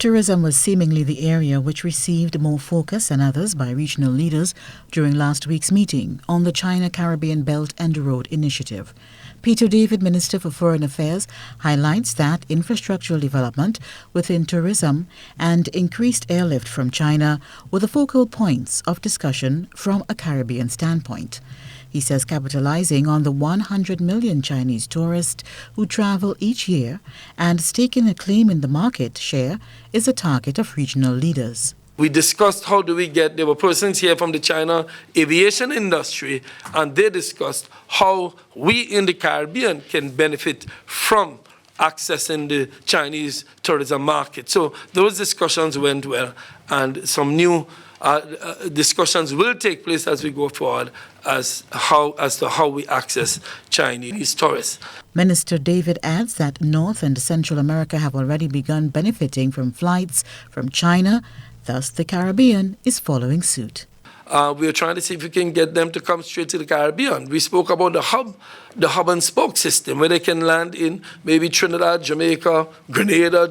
Tourism was seemingly the area which received more focus than others by regional leaders during last week's meeting on the China-Caribbean Belt and Road Initiative. Peter David, Minister for Foreign Affairs, highlights that infrastructural development within tourism and increased airlift from China were the focal points of discussion from a Caribbean standpoint. He says capitalizing on the 100 million Chinese tourists who travel each year and staking a claim in the market share is a target of regional leaders. We discussed there were persons here from the China aviation industry, and they discussed how we in the Caribbean can benefit from accessing the Chinese tourism market. So those discussions went well, and some new discussions will take place as we go forward as to how we access Chinese tourists. Minister David adds that North and Central America have already begun benefiting from flights from China. Thus, the Caribbean is following suit. We are trying to see if we can get them to come straight to the Caribbean. We spoke about the hub and spoke system, where they can land in maybe Trinidad, Jamaica, Grenada,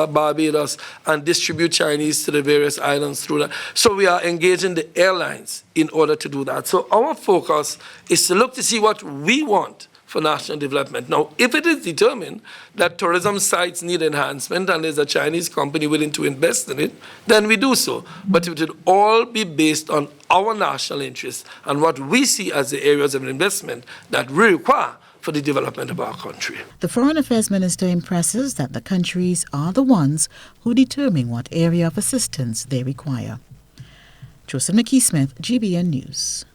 Barbados, and distribute Chinese to the various islands through that. So we are engaging the airlines in order to do that. So our focus is to look to see what we want for national development. Now, if it is determined that tourism sites need enhancement and there's a Chinese company willing to invest in it, then we do so. But it would all be based on our national interests and what we see as the areas of investment that we require for the development of our country. The Foreign Affairs Minister impresses that the countries are the ones who determine what area of assistance they require. Joseph McKee-Smith, GBN News.